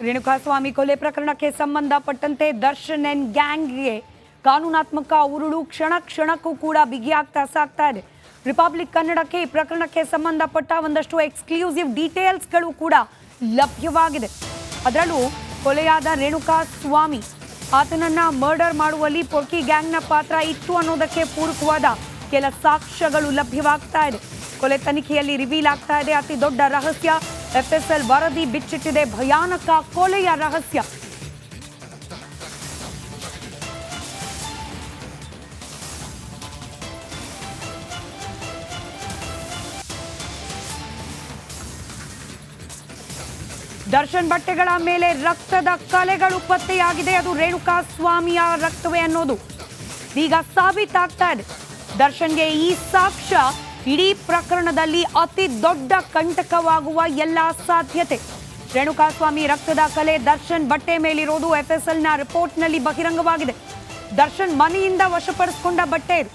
ರೇಣುಕಾಸ್ವಾಮಿ ಕೊಲೆ ಪ್ರಕರಣಕ್ಕೆ ಸಂಬಂಧಪಟ್ಟಂತೆ ದರ್ಶನ್ ಅಂಡ್ ಗ್ಯಾಂಗ್ಗೆ ಕಾನೂನಾತ್ಮಕ ಉರುಳು ಕ್ಷಣ ಕ್ಷಣಕ್ಕೂ ಕೂಡ ಬಿಗಿಯಾಗ್ತಾ ಸಾಗ್ತಾ ಇದೆ. ರಿಪಬ್ಲಿಕ್ ಕನ್ನಡಕ್ಕೆ ಈ ಪ್ರಕರಣಕ್ಕೆ ಸಂಬಂಧಪಟ್ಟ ಒಂದಷ್ಟು ಎಕ್ಸ್ಕ್ಲೂಸಿವ್ ಡೀಟೇಲ್ಸ್ಗಳು ಕೂಡ ಲಭ್ಯವಾಗಿದೆ. ಅದರಲ್ಲೂ ಕೊಲೆಯಾದ ರೇಣುಕಾಸ್ವಾಮಿ ಆತನನ್ನ ಮರ್ಡರ್ ಮಾಡುವಲ್ಲಿ ಪೊರ್ಕಿ ಗ್ಯಾಂಗ್ನ ಪಾತ್ರ ಇತ್ತು ಅನ್ನೋದಕ್ಕೆ ಪೂರಕವಾದ ಕೆಲ ಸಾಕ್ಷ್ಯಗಳು ಲಭ್ಯವಾಗ್ತಾ ಇದೆ. ಕೊಲೆ ತನಿಖೆಯಲ್ಲಿ ರಿವೀಲ್ ಆಗ್ತಾ ಇದೆ ಅತಿ ದೊಡ್ಡ ರಹಸ್ಯ. FSL ವರದಿ ಬಿಚ್ಚಿಟ್ಟಿದೆ ಭಯಾನಕ ಕೊಲೆಯ ರಹಸ್ಯ. ದರ್ಶನ್ ಬಟ್ಟೆಗಳ ಮೇಲೆ ರಕ್ತದ ಕಲೆಗಳು ಪತ್ತೆಯಾಗಿದೆ. ಅದು ರೇಣುಕಾಸ್ವಾಮಿಯ ರಕ್ತವೇ ಅನ್ನೋದು ಈಗ ಸಾಬೀತಾಗ್ತಾ ಇದೆ. ದರ್ಶನ್ಗೆ ಈ ಸಾಕ್ಷ್ಯ ಇಡೀ ಪ್ರಕರಣದಲ್ಲಿ ಅತಿ ದೊಡ್ಡ ಕಂಟಕವಾಗುವ ಎಲ್ಲ ಸಾಧ್ಯತೆ. ರೇಣುಕಾಸ್ವಾಮಿ ರಕ್ತದ ಕಲೆ ದರ್ಶನ್ ಬಟ್ಟೆ ಮೇಲಿರೋದು FSLನ ರಿಪೋರ್ಟ್ನಲ್ಲಿ ಬಹಿರಂಗವಾಗಿದೆ. ದರ್ಶನ್ ಮನೆಯಿಂದ ವಶಪಡಿಸಿಕೊಂಡ ಬಟ್ಟೆ ಇದು.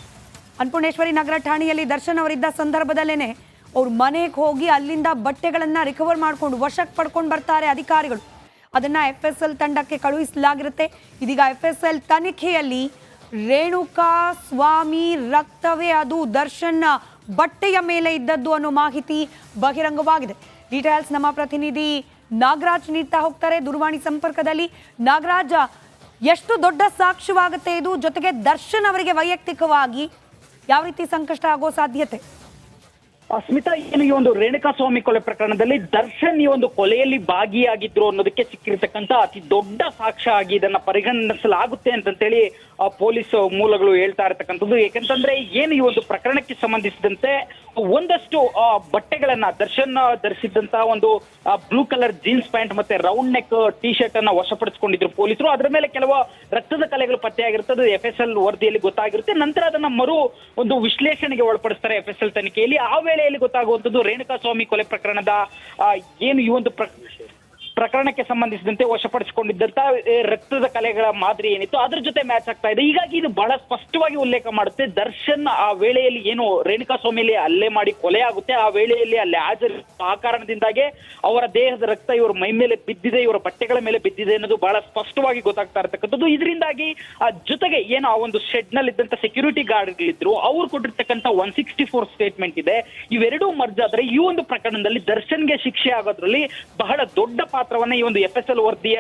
ಅನ್ನಪೂರ್ಣೇಶ್ವರಿ ನಗರ ಠಾಣೆಯಲ್ಲಿ ದರ್ಶನ್ ಅವರಿದ್ದ ಸಂದರ್ಭದಲ್ಲೇನೆ ಅವ್ರ ಮನೆಗೆ ಹೋಗಿ ಅಲ್ಲಿಂದ ಬಟ್ಟೆಗಳನ್ನ ರಿಕವರ್ ಮಾಡ್ಕೊಂಡು ವಶಕ್ಕೆ ಪಡ್ಕೊಂಡು ಬರ್ತಾರೆ ಅಧಿಕಾರಿಗಳು. ಅದನ್ನ FSL ತಂಡಕ್ಕೆ ಕಳುಹಿಸಲಾಗಿರುತ್ತೆ. ಇದೀಗ FSL ತನಿಖೆಯಲ್ಲಿ ರೇಣುಕಾಸ್ವಾಮಿ ರಕ್ತವೇ ಅದು ದರ್ಶನ್ ಬಟ್ಟೆಯ ಮೇಲೆ ಇದ್ದದ್ದು ಅನ್ನೋ ಮಾಹಿತಿ ಬಹಿರಂಗವಾಗಿದೆ. ಡೀಟೇಲ್ಸ್ ನಮ್ಮ ಪ್ರತಿನಿಧಿ ನಾಗರಾಜ್ ನೀಡ್ತಾ ಹೋಗ್ತಾರೆ ದೂರವಾಣಿ ಸಂಪರ್ಕದಲ್ಲಿ. ನಾಗರಾಜ್, ಎಷ್ಟು ದೊಡ್ಡ ಸಾಕ್ಷ್ಯವಾಗುತ್ತೆ ಇದು? ಜೊತೆಗೆ ದರ್ಶನ್ ಅವರಿಗೆ ವೈಯಕ್ತಿಕವಾಗಿ ಯಾವ ರೀತಿ ಸಂಕಷ್ಟ ಆಗೋ ಸಾಧ್ಯತೆ? ಸ್ಮಿತಾ, ಏನು ಈ ಒಂದು ರೇಣುಕಾಸ್ವಾಮಿ ಕೊಲೆ ಪ್ರಕರಣದಲ್ಲಿ ದರ್ಶನ್ ಈ ಒಂದು ಕೊಲೆಯಲ್ಲಿ ಭಾಗಿಯಾಗಿದ್ರು ಅನ್ನೋದಕ್ಕೆ ಸಿಕ್ಕಿರ್ತಕ್ಕಂಥ ಅತಿ ದೊಡ್ಡ ಸಾಕ್ಷ್ಯ ಆಗಿ ಇದನ್ನ ಪರಿಗಣಿಸಲಾಗುತ್ತೆ ಅಂತೇಳಿ ಪೊಲೀಸ್ ಮೂಲಗಳು ಹೇಳ್ತಾ ಇರತಕ್ಕಂಥದ್ದು. ಯಾಕಂತಂದ್ರೆ ಏನು ಈ ಒಂದು ಪ್ರಕರಣಕ್ಕೆ ಸಂಬಂಧಿಸಿದಂತೆ ಒಂದಷ್ಟು ಬಟ್ಟೆಗಳನ್ನ ದರ್ಶನ್ ಧರಿಸಿದ್ದಂತ ಒಂದು ಬ್ಲೂ ಕಲರ್ ಜೀನ್ಸ್ ಪ್ಯಾಂಟ್ ಮತ್ತೆ ರೌಂಡ್ ನೆಕ್ ಟಿ ಶರ್ಟ್ ಅನ್ನ ವಶಪಡಿಸಿಕೊಂಡಿದ್ರು ಪೊಲೀಸರು. ಅದರ ಮೇಲೆ ಕೆಲವು ರಕ್ತದ ಕಲೆಗಳು ಪತ್ತೆಯಾಗಿರ್ತದೆ. FSL ವರದಿಯಲ್ಲಿ ಗೊತ್ತಾಗಿರುತ್ತೆ. ನಂತರ ಅದನ್ನ ಮರು ಒಂದು ವಿಶ್ಲೇಷಣೆಗೆ ಒಳಪಡಿಸ್ತಾರೆ FSL ತನಿಖೆಯಲ್ಲಿ. ಆ ವೇಳೆಯಲ್ಲಿ ಗೊತ್ತಾಗುವಂಥದ್ದು ರೇಣುಕಾಸ್ವಾಮಿ ಕೊಲೆ ಪ್ರಕರಣದ ಏನು ಈ ಒಂದು ಪ್ರಕರಣಕ್ಕೆ ಸಂಬಂಧಿಸಿದಂತೆ ವಶಪಡಿಸಿಕೊಂಡಿದ್ದಂತ ರಕ್ತದ ಕಲೆಗಳ ಮಾದರಿ ಏನಿತ್ತು ಅದ್ರ ಜೊತೆ ಮ್ಯಾಚ್ ಆಗ್ತಾ ಇದೆ. ಹೀಗಾಗಿ ಇದು ಬಹಳ ಸ್ಪಷ್ಟವಾಗಿ ಉಲ್ಲೇಖ ಮಾಡುತ್ತೆ ದರ್ಶನ್ ಆ ವೇಳೆಯಲ್ಲಿ ಏನು ರೇಣುಕಾಸ್ವಾಮಿಯಲ್ಲಿ ಹಲ್ಲೆ ಮಾಡಿ ಕೊಲೆ ಆಗುತ್ತೆ ಆ ವೇಳೆಯಲ್ಲಿ ಅಲ್ಲಿ ಹಾಜರಿರುವ ಆ ಕಾರಣದಿಂದಾಗೆ ಅವರ ದೇಹದ ರಕ್ತ ಇವರ ಮೈ ಮೇಲೆ ಬಿದ್ದಿದೆ, ಇವರ ಬಟ್ಟೆಗಳ ಮೇಲೆ ಬಿದ್ದಿದೆ ಅನ್ನೋದು ಬಹಳ ಸ್ಪಷ್ಟವಾಗಿ ಗೊತ್ತಾಗ್ತಾ ಇರತಕ್ಕಂಥದ್ದು. ಇದರಿಂದಾಗಿ ಜೊತೆಗೆ ಏನು ಆ ಒಂದು ಶೆಡ್ ನಲ್ಲಿ ಇದ್ದಂತ ಸೆಕ್ಯೂರಿಟಿ ಗಾರ್ಡ್ಗಳಿದ್ರು ಅವ್ರು ಕೊಟ್ಟಿರ್ತಕ್ಕಂಥ 164 ಸ್ಟೇಟ್ಮೆಂಟ್ ಇದೆ. ಇವೆರಡೂ ಮರ್ಜ್ ಆದ್ರೆ ಈ ಒಂದು ಪ್ರಕರಣದಲ್ಲಿ ದರ್ಶನ್ಗೆ ಶಿಕ್ಷೆ ಆಗೋದ್ರಲ್ಲಿ ಬಹಳ ದೊಡ್ಡ ಪಾತ್ರವನ್ನ ಈ ಒಂದು FSL ವರದಿ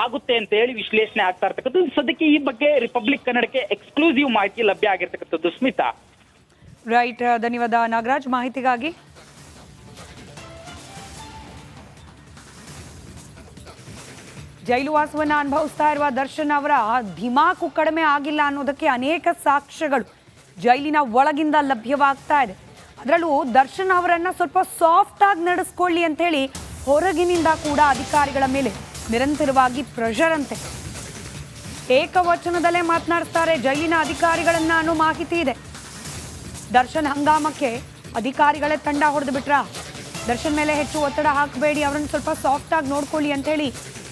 ಆಗುತ್ತೆ ಅಂತ ಹೇಳಿ ವಿಶ್ಲೇಷಣೆ ಆಗ್ತಾ ಇರ್ತಕ್ಕಂಥದ್ದು. ಸದ್ಯಕ್ಕೆ ಈ ಬಗ್ಗೆ ರಿಪಬ್ಲಿಕ್ ಕನ್ನಡಕ್ಕೆ ಎಕ್ಸ್ಕ್ಲೂಸಿವ್ ಮಾಹಿತಿ ಲಭ್ಯ ಆಗಿರ್ತಕ್ಕಂಥದ್ದು. ಸ್ಮಿತಾ, ರೈಟ್, ಧನ್ಯವಾದ ನಾಗರಾಜ್ ಮಾಹಿತಿಗಾಗಿ. ಜೈಲು ವಾಸವನ್ನ ಅನುಭವಿಸ್ತಾ ಇರುವ ದರ್ಶನ್ ಅವರ ಧಿಮಾಕು ಕಡಿಮೆ ಆಗಿಲ್ಲ ಅನ್ನೋದಕ್ಕೆ ಅನೇಕ ಸಾಕ್ಷ್ಯಗಳು ಜೈಲಿನ ಒಳಗಿಂದ ಲಭ್ಯವಾಗ್ತಾ ಇದೆ. ಅದರಲ್ಲೂ ದರ್ಶನ್ ಅವರನ್ನ ಸ್ವಲ್ಪ ಸಾಫ್ಟ್ ಆಗಿ ನಡೆಸ್ಕೊಳ್ಳಿ ಅಂತ ಹೇಳಿ ಹೊರಗಿನಿಂದ ಕೂಡ ಅಧಿಕಾರಿಗಳ ಮೇಲೆ ನಿರಂತರವಾಗಿ ಪ್ರೆಷರ್ ಅಂತೆ. ಏಕವಚನದಲ್ಲೇ ಮಾತನಾಡ್ತಾರೆ ಜೈಲಿನ ಅಧಿಕಾರಿಗಳನ್ನ ಅನ್ನೋ ಮಾಹಿತಿ ಇದೆ. ದರ್ಶನ್ ಹಂಗಾಮಕ್ಕೆ ಅಧಿಕಾರಿಗಳೇ ತಂಡ ಹೊಡೆದು ಬಿಟ್ರ, ದರ್ಶನ್ ಮೇಲೆ ಹೆಚ್ಚು ಒತ್ತಡ ಹಾಕಬೇಡಿ, ಅವರನ್ನು ಸ್ವಲ್ಪ ಸಾಫ್ಟ್ ಆಗಿ ನೋಡ್ಕೊಳ್ಳಿ ಅಂತ ಹೇಳಿ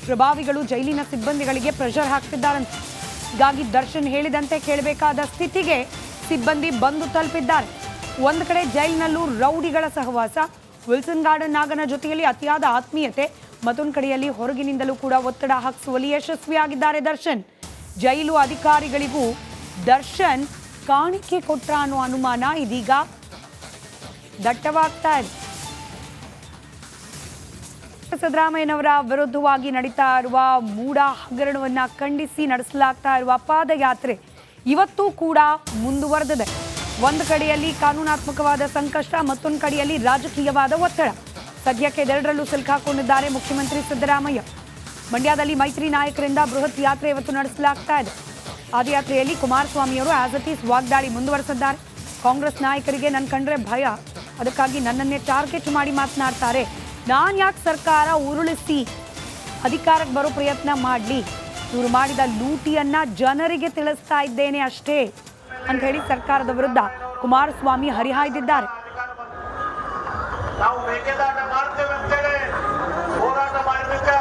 ಪ್ರಭಾವಿಗಳು ಜೈಲಿನ ಸಿಬ್ಬಂದಿಗಳಿಗೆ ಪ್ರೆಷರ್ ಹಾಕ್ತಿದ್ದಾರಂತೆ. ಹೀಗಾಗಿ ದರ್ಶನ್ ಹೇಳಿದಂತೆ ಕೇಳಬೇಕಾದ ಸ್ಥಿತಿಗೆ ಸಿಬ್ಬಂದಿ ಬಂದು ತಲುಪಿದ್ದಾರೆ. ಒಂದು ಕಡೆ ಜೈಲಿನಲ್ಲೂ ರೌಡಿಗಳ ಸಹವಾಸ, ವಿಲ್ಸನ್ ಗಾರ್ಡನ್ ನಾಗನ ಜೊತೆಯಲ್ಲಿ ಅತಿಯಾದ ಆತ್ಮೀಯತೆ, ಮತ್ತೊಂದು ಕಡೆಯಲ್ಲಿ ಹೊರಗಿನಿಂದಲೂ ಕೂಡ ಒತ್ತಡ ಹಾಕಿಸುವಲ್ಲಿ ಯಶಸ್ವಿಯಾಗಿದ್ದಾರೆ ದರ್ಶನ್. ಜೈಲು ಅಧಿಕಾರಿಗಳಿಗೂ ದರ್ಶನ್ ಕಾಣಿಕೆ ಕೊಟ್ರ ಅನ್ನೋ ಅನುಮಾನ ಇದೀಗ ದಟ್ಟವಾಗ್ತಾ ಇದೆ. ಸಿದ್ದರಾಮಯ್ಯನವರ ವಿರುದ್ಧವಾಗಿ ನಡೀತಾ ಇರುವ ಮೂಡ ಹಗರಣವನ್ನ ಖಂಡಿಸಿ ನಡೆಸಲಾಗ್ತಾ ಇರುವ ಪಾದಯಾತ್ರೆ ಇವತ್ತೂ ಕೂಡ ಮುಂದುವರೆದಿದೆ. ಒಂದು ಕಡೆಯಲ್ಲಿ ಕಾನೂನಾತ್ಮಕವಾದ ಸಂಕಷ್ಟ, ಮತ್ತೊಂದು ಕಡೆಯಲ್ಲಿ ರಾಜಕೀಯವಾದ ಒತ್ತಡ. ಸದ್ಯಕ್ಕೆ ಇದೆರಡರಲ್ಲೂ ಸಿಲುಕಾಕೊಂಡಿದ್ದಾರೆ ಮುಖ್ಯಮಂತ್ರಿ ಸಿದ್ದರಾಮಯ್ಯ. ಮಂಡ್ಯದಲ್ಲಿ ಮೈತ್ರಿ ನಾಯಕರಿಂದ ಬೃಹತ್ ಯಾತ್ರೆ ಇವತ್ತು ನಡೆಸಲಾಗ್ತಾ ಇದೆ. ಪಾದಯಾತ್ರೆಯಲ್ಲಿ ಕುಮಾರಸ್ವಾಮಿಯವರು ಆಸ್ ಇಟ್ ಈಸ್ ವಾಗ್ದಾಳಿ ಮುಂದುವರೆಸಿದ್ದಾರೆ. ಕಾಂಗ್ರೆಸ್ ನಾಯಕರಿಗೆ ನನ್ನ ಕಂಡ್ರೆ ಭಯ, ಅದಕ್ಕಾಗಿ ನನ್ನನ್ನೇ ಟಾರ್ಗೆಟ್ ಮಾಡಿ ಮಾತನಾಡ್ತಾರೆ. ನಾನು ಯಾಕೆ ಸರ್ಕಾರ ಉರುಳಿಸಿ ಅಧಿಕಾರಕ್ಕೆ ಬರೋ ಪ್ರಯತ್ನ ಮಾಡಲಿ, ಇವರು ಮಾಡಿದ ಲೂಟಿಯನ್ನ ಜನರಿಗೆ ತಿಳಿಸ್ತಾ ಇದ್ದೇನೆ ಅಷ್ಟೇ ಅಂತ ಹೇಳಿ ಸರ್ಕಾರದ ವಿರುದ್ಧ ಕುಮಾರಸ್ವಾಮಿ ಹರಿಹಾಯ್ದಿದ್ದಾರೆ. ನಾವು ಮೇಕೆದಾಟ ಮಾಡ್ತೇವೆ ಅಂತೇಳಿ ಹೋರಾಟ ಮಾಡಿದ್ದಕ್ಕೆ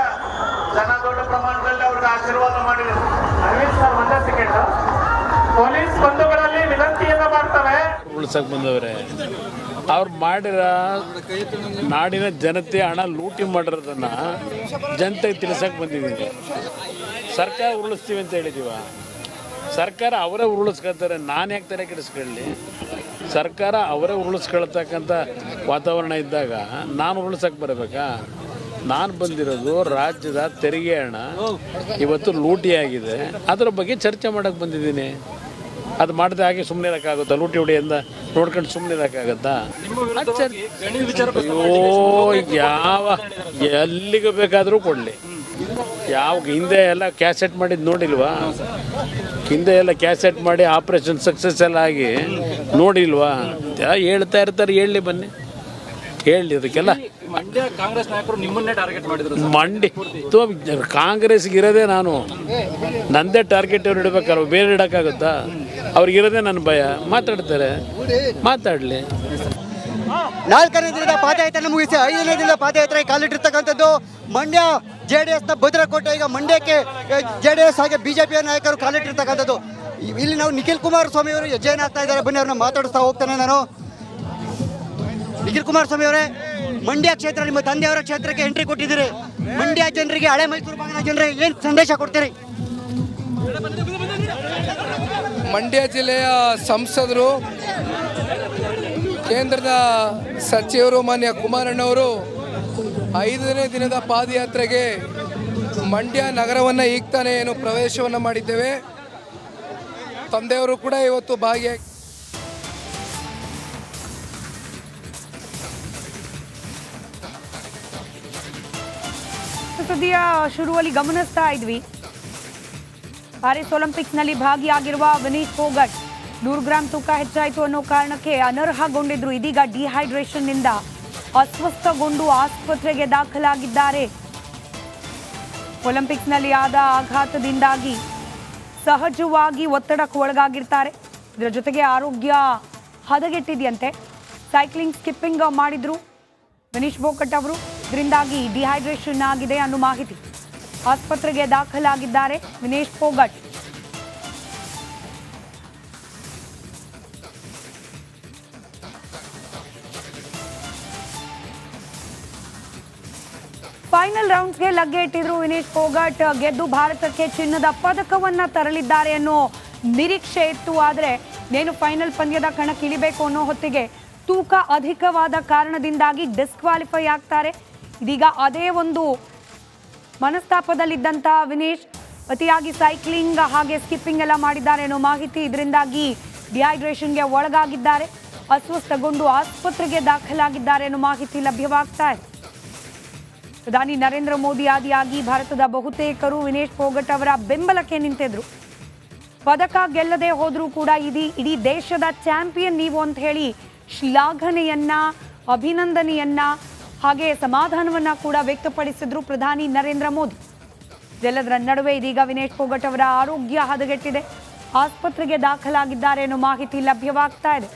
ಜನ ದೊಡ್ಡ ಪ್ರಮಾಣದಲ್ಲಿ ಅವ್ರಿಗೆ ಆಶೀರ್ವಾದ ಮಾಡಿದ್ರು. ಅರವಿಂದ್ ಸರ್ ಒಂದೇ ಸೆಕೆಂಡ್. ಪೊಲೀಸ್ ಬಂಧುಗಳಲ್ಲಿ ವಿನಂತಿಯನ್ನ ಮಾಡ್ತಾರೆ. ಉಳಿಸಕ್ಕೆ ಬಂದವ್ರೆ. ಅವ್ರು ಮಾಡಿರೋ ನಾಡಿನ ಜನತೆ ಹಣ ಲೂಟಿ ಮಾಡಿರೋದನ್ನು ಜನತೆಗೆ ತಿಳಿಸಕ್ಕೆ ಬಂದಿದ್ದೀನಿ. ಸರ್ಕಾರ ಉರುಳಿಸ್ತೀವಿ ಅಂತ ಹೇಳಿದೀವ. ಸರ್ಕಾರ ಅವರೇ ಉರುಳಿಸ್ಕೊಳ್ತಾರೆ, ನಾನು ಯಾಕೆ ತಲೆ ಕೆಡಿಸ್ಕೊಳ್ಳಿ? ಸರ್ಕಾರ ಅವರೇ ಉರುಳಿಸ್ಕೊಳ್ತಕ್ಕಂಥ ವಾತಾವರಣ ಇದ್ದಾಗ ನಾನು ಉರುಳಿಸಕ್ಕೆ ಬರಬೇಕಾ? ನಾನು ಬಂದಿರೋದು ರಾಜ್ಯದ ತೆರಿಗೆ ಹಣ ಇವತ್ತು ಲೂಟಿಯಾಗಿದೆ, ಅದರ ಬಗ್ಗೆ ಚರ್ಚೆ ಮಾಡೋಕ್ಕೆ ಬಂದಿದ್ದೀನಿ. ಅದು ಮಾಡಿದೆ ಹಾಗೆ ಸುಮ್ಮನೆ ಇರೋಕ್ಕಾಗುತ್ತಾ? ಲೂಟಿ ಹೊಡಿಯಿಂದ ನೋಡ್ಕೊಂಡು ಸುಮ್ಮನೆ ಇರೋಕ್ಕಾಗತ್ತಾ? ಅಯ್ಯೋ, ಎಲ್ಲಿಗೆ ಬೇಕಾದರೂ ಕೊಡಲಿ. ಹಿಂದೆ ಎಲ್ಲ ಕ್ಯಾಸೆಟ್ ಮಾಡಿದ್ದು ನೋಡಿಲ್ವಾ? ಹಿಂದೆ ಎಲ್ಲ ಕ್ಯಾಸೆಟ್ ಮಾಡಿ ಆಪ್ರೇಷನ್ ಸಕ್ಸಸ್ ಎಲ್ಲ ಆಗಿ ನೋಡಿಲ್ವಾ? ಹೇಳ್ತಾ ಇರ್ತಾರೆ, ಹೇಳಿ ಬನ್ನಿ, ಹೇಳಿ. ಅದಕ್ಕೆಲ್ಲ ಮಂಡ್ಯ ಕಾಂಗ್ರೆಸ್ ನಾಯಕರು ನಿಮ್ಮನ್ನೇ ಟಾರ್ಗೆಟ್ ಮಾಡಿದ್ರು. ಕಾಂಗ್ರೆಸ್ಗೆ ಇರೋದೇ ನಾನು, ನಂದೇ ಟಾರ್ಗೆಟ್ ಅವ್ರು ಇಡಬೇಕಲ್ವ, ಬೇರೆ ಇಡೋಕ್ಕಾಗುತ್ತಾ? ಅವ್ರಿಗಿರೋದೇ ನನ್ನ ಭಯ. ಮಾತಾಡ್ತಾರೆ, ಮಾತಾಡಲಿ. 4ನೇ ದಿನದ ಪಾದಯಾತ್ರೆ ಮುಗಿಸಿ 5ನೇ ದಿನದ ಪಾದಯಾತ್ರೆಗೆ ಕಾಲಿಟ್ಟಿರ್ತಕ್ಕಂಥದ್ದು ಮಂಡ್ಯ JDSನ ಭದ್ರಕೋಟೆ. ಈಗ ಮಂಡ್ಯಕ್ಕೆ JDS ಹಾಗೆ ಬಿಜೆಪಿಯ ನಾಯಕರು ಕಾಲಿಟ್ಟಿರ್ತಕ್ಕಂಥದ್ದು. ಇಲ್ಲಿ ನಾವು ನಿಖಿಲ್ ಕುಮಾರಸ್ವಾಮಿ ಅವರು ಹೆಜ್ಜೆಯನ್ನು ಹಾಕ್ತಾ ಇದ್ದಾರೆ. ಬನ್ನಿ, ಅವ್ರನ್ನ ಮಾತಾಡಿಸ್ತಾ ಹೋಗ್ತಾನೆ ನಾನು. ನಿಖಿಲ್ ಕುಮಾರಸ್ವಾಮಿ ಅವರೇ, ಮಂಡ್ಯ ಕ್ಷೇತ್ರ ನಿಮ್ಮ ತಂದೆಯವರ ಕ್ಷೇತ್ರಕ್ಕೆ ಎಂಟ್ರಿ ಕೊಟ್ಟಿದ್ದೀರಿ. ಮಂಡ್ಯ ಜನರಿಗೆ, ಹಳೆ ಮೈಸೂರು ಭಾಗದ ಜನರಿಗೆ ಏನು ಸಂದೇಶ ಕೊಡ್ತೀರಿ? ಮಂಡ್ಯ ಜಿಲ್ಲೆಯ ಸಂಸದರು, ಕೇಂದ್ರದ ಸಚಿವರು ಮಾನ್ಯ ಕುಮಾರಣ್ಣವರು 5ನೇ ದಿನದ ಪಾದಯಾತ್ರೆಗೆ ಮಂಡ್ಯ ನಗರವನ್ನು ಈಗ ತಾನೇ ಏನು ಪ್ರವೇಶವನ್ನು ಮಾಡಿದ್ದೇವೆ. ತಂದೆಯವರು ಕೂಡ ಇವತ್ತು ಭಾಗಿಯಾಗಿ ಸುದ್ದಿಯ ಶುರುವಲ್ಲಿ ಗಮನಿಸ್ತಾ ಇದ್ವಿ. ಪ್ಯಾರಿಸ್ ಒಲಿಂಪಿಕ್ಸ್ನಲ್ಲಿ ಭಾಗಿಯಾಗಿರುವ ವಿನೀಶ್ ಫೋಗಟ್ 100 ಗ್ರಾಂ ತೂಕ ಹೆಚ್ಚಾಯಿತು ಅನ್ನೋ ಕಾರಣಕ್ಕೆ ಅನರ್ಹಗೊಂಡಿದ್ರು. ಇದೀಗ ಡಿಹೈಡ್ರೇಷನ್ನಿಂದ ಅಸ್ವಸ್ಥಗೊಂಡು ಆಸ್ಪತ್ರೆಗೆ ದಾಖಲಾಗಿದ್ದಾರೆ. ಒಲಿಂಪಿಕ್ಸ್ನಲ್ಲಿ ಆದ ಆಘಾತದಿಂದಾಗಿ ಸಹಜವಾಗಿ ಒತ್ತಡಕ್ಕೆ ಒಳಗಾಗಿರ್ತಾರೆ. ಇದರ ಜೊತೆಗೆ ಆರೋಗ್ಯ ಹದಗೆಟ್ಟಿದೆಯಂತೆ. ಸೈಕ್ಲಿಂಗ್, ಸ್ಕಿಪ್ಪಿಂಗ್ ಮಾಡಿದ್ರು ವಿನೀಶ್ ಫೋಗಟ್ ಅವರು. ಇದರಿಂದಾಗಿ ಡಿಹೈಡ್ರೇಷನ್ ಆಗಿದೆ ಅನ್ನೋ ಮಾಹಿತಿ. ಆಸ್ಪತ್ರೆಗೆ ದಾಖಲಾಗಿದ್ದಾರೆ ವಿನೀಶ್ ಫೋಗಟ್. ಫೈನಲ್ ರೌಂಡ್ಸ್ಗೆ ಲಗ್ಗೆ ಇಟ್ಟಿದ್ರು ವಿನೀಶ್ ಫೋಗಟ್. ಗೆದ್ದು ಭಾರತಕ್ಕೆ ಚಿನ್ನದ ಪದಕವನ್ನ ತರಲಿದ್ದಾರೆ ಅನ್ನೋ ನಿರೀಕ್ಷೆ ಇತ್ತು. ಆದರೆ ನೇನು ಫೈನಲ್ ಪಂದ್ಯದ ಕಣಕ್ಕಿಳಿಬೇಕು ಅನ್ನೋ ಹೊತ್ತಿಗೆ ತೂಕ ಅಧಿಕವಾದ ಕಾರಣದಿಂದಾಗಿ ಡಿಸ್ಕ್ವಾಲಿಫೈ ಆಗ್ತಾರೆ. ಇದೀಗ ಅದೇ ಒಂದು ಮನಸ್ತಾಪದಲ್ಲಿದ್ದಂಥ ವಿನೀಶ್ ಅತಿಯಾಗಿ ಸೈಕ್ಲಿಂಗ್ ಹಾಗೆ ಸ್ಕಿಪ್ಪಿಂಗ್ ಎಲ್ಲ ಮಾಡಿದ್ದಾರೆ ಅನ್ನೋ ಮಾಹಿತಿ. ಇದರಿಂದಾಗಿ ಡಿಹೈಡ್ರೇಷನ್ಗೆ ಒಳಗಾಗಿದ್ದಾರೆ. ಅಸ್ವಸ್ಥಗೊಂಡು ಆಸ್ಪತ್ರೆಗೆ ದಾಖಲಾಗಿದ್ದಾರೆ ಅನ್ನೋ ಮಾಹಿತಿ ಲಭ್ಯವಾಗ್ತಾ ಇದೆ. ಪ್ರಧಾನಿ ನರೇಂದ್ರ ಮೋದಿ ಆದಿಯಾಗಿ ಭಾರತದ ಬಹುತೇಕರು ವಿನೀಶ್ ಫೋಗಟ್ ಅವರ ಬೆಂಬಲಕ್ಕೆ ನಿಂತಿದ್ರು. ಪದಕ ಗೆಲ್ಲದೆ ಹೋದ್ರೂ ಕೂಡ ಇಡೀ ದೇಶದ ಚಾಂಪಿಯನ್ ನೀವು ಅಂತ ಹೇಳಿ ಶ್ಲಾಘನೆಯನ್ನ, ಅಭಿನಂದನೆಯನ್ನ ಹಾಗೆ ಸಮಾಧಾನವನ್ನ ಕೂಡ ವ್ಯಕ್ತಪಡಿಸಿದ್ರು ಪ್ರಧಾನಿ ನರೇಂದ್ರ ಮೋದಿ. ಇದೆಲ್ಲದರ ನಡುವೆ ಇದೀಗ ವಿನೀಶ್ ಫೋಗಟ್ ಅವರ ಆರೋಗ್ಯ ಹದಗೆಟ್ಟಿದೆ. ಆಸ್ಪತ್ರೆಗೆ ದಾಖಲಾಗಿದ್ದಾರೆ ಅನ್ನೋ ಮಾಹಿತಿ ಲಭ್ಯವಾಗ್ತಾ ಇದೆ.